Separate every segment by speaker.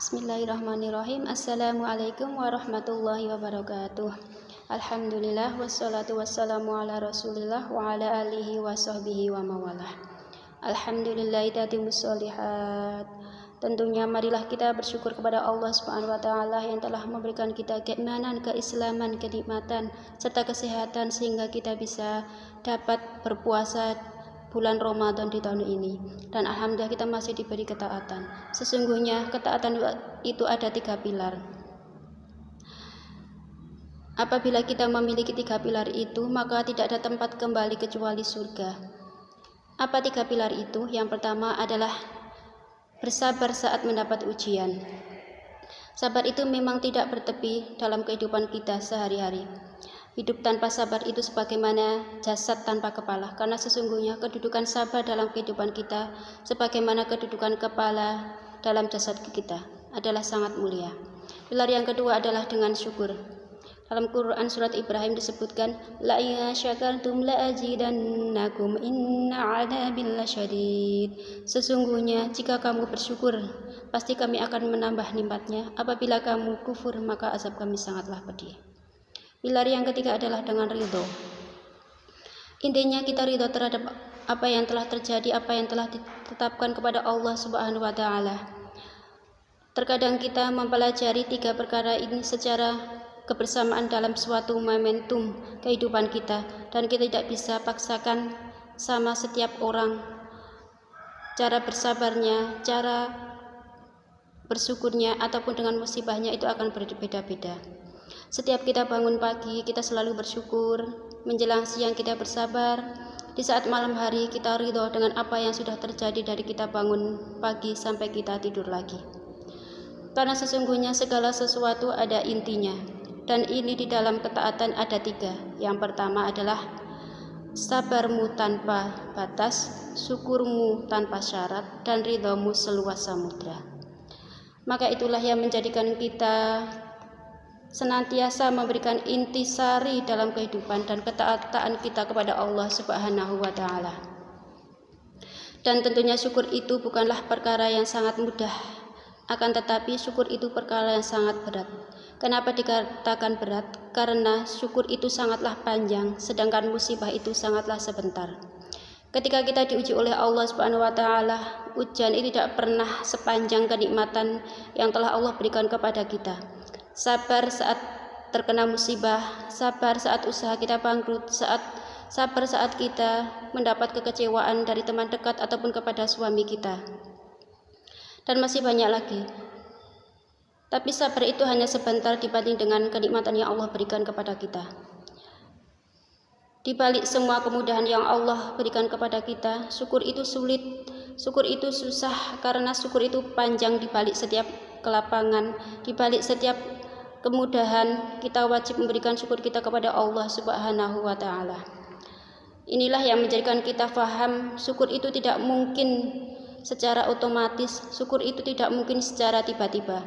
Speaker 1: Bismillahirrahmanirrahim. Assalamualaikum warahmatullahi wabarakatuh. Alhamdulillah wassalatu wassalamu ala Rasulillah wa ala alihi wa sahbihi wa mawalah. Alhamdulillah tatimus sholihat. Tentunya marilah kita bersyukur kepada Allah Subhanahu wa taala yang telah memberikan kita keimanan, keislaman, kenikmatan serta kesehatan sehingga kita bisa dapat berpuasa bulan Ramadan di tahun ini. Dan alhamdulillah kita masih diberi ketaatan. Sesungguhnya ketaatan itu ada 3 pilar. Apabila kita memiliki 3 pilar itu, maka tidak ada tempat kembali kecuali surga. Apa 3 pilar itu? Yang pertama adalah bersabar saat mendapat ujian. Sabar itu memang tidak bertepi dalam kehidupan kita sehari-hari. Hidup tanpa sabar itu sebagaimana jasad tanpa kepala, karena sesungguhnya kedudukan sabar dalam kehidupan kita sebagaimana kedudukan kepala dalam jasad kita adalah sangat mulia. Pilar yang kedua adalah dengan syukur. Dalam Quran surat Ibrahim disebutkan, la in syakartum la azidannakum inna 'adzabi lasyadid. Sesungguhnya jika kamu bersyukur, pasti kami akan menambah nikmatnya. Apabila kamu kufur, maka azab kami sangatlah pedih. Pilar yang ketiga adalah dengan ridho. Intinya kita ridho terhadap apa yang telah terjadi, apa yang telah ditetapkan kepada Allah Subhanahu wa taala. Terkadang kita mempelajari 3 perkara ini secara kebersamaan dalam suatu momentum kehidupan kita, dan kita tidak bisa paksakan sama setiap orang. Cara bersabarnya, cara bersyukurnya ataupun dengan musibahnya itu akan berbeda-beda. Setiap kita bangun pagi, kita selalu bersyukur. Menjelang siang kita bersabar. Di saat malam hari kita ridho dengan apa yang sudah terjadi dari kita bangun pagi sampai kita tidur lagi. Karena sesungguhnya segala sesuatu ada intinya. Dan ini di dalam ketaatan ada 3. Yang pertama adalah sabarmu tanpa batas, syukurmu tanpa syarat, dan ridhomu seluas samudra. Maka itulah yang menjadikan kita senantiasa memberikan intisari dalam kehidupan dan ketaatan kita kepada Allah Subhanahu wa taala. Dan tentunya syukur itu bukanlah perkara yang sangat mudah, akan tetapi syukur itu perkara yang sangat berat. Kenapa dikatakan berat? Karena syukur itu sangatlah panjang, sedangkan musibah itu sangatlah sebentar. Ketika kita diuji oleh Allah Subhanahu wa taala, ujian itu tidak pernah sepanjang kenikmatan yang telah Allah berikan kepada kita. Sabar saat terkena musibah, sabar saat usaha kita bangkrut, sabar saat kita mendapat kekecewaan dari teman dekat ataupun kepada suami kita. Dan masih banyak lagi. Tapi sabar itu hanya sebentar dibanding dengan kenikmatan yang Allah berikan kepada kita. Di balik semua kemudahan yang Allah berikan kepada kita, syukur itu sulit, syukur itu susah, karena syukur itu panjang. Di balik setiap kelapangan, di balik setiap kemudahan, kita wajib memberikan syukur kita kepada Allah Subhanahu wa taala. Inilah yang menjadikan kita faham syukur itu tidak mungkin secara otomatis, syukur itu tidak mungkin secara tiba-tiba.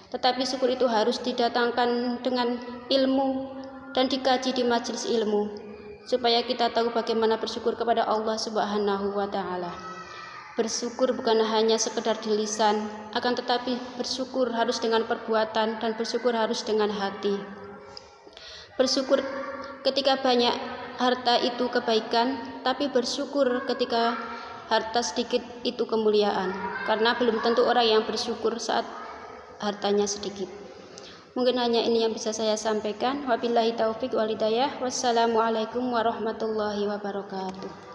Speaker 1: Tetapi syukur itu harus didatangkan dengan ilmu dan dikaji di majelis ilmu, supaya kita tahu bagaimana bersyukur kepada Allah Subhanahu wa taala. Bersyukur bukan hanya sekedar di lisan, akan tetapi bersyukur harus dengan perbuatan dan bersyukur harus dengan hati. Bersyukur ketika banyak harta itu kebaikan, tapi bersyukur ketika harta sedikit itu kemuliaan. Karena belum tentu orang yang bersyukur saat hartanya sedikit. Mungkin hanya ini yang bisa saya sampaikan. Wabillahi taufik wal hidayah. Wassalamualaikum warahmatullahi wabarakatuh.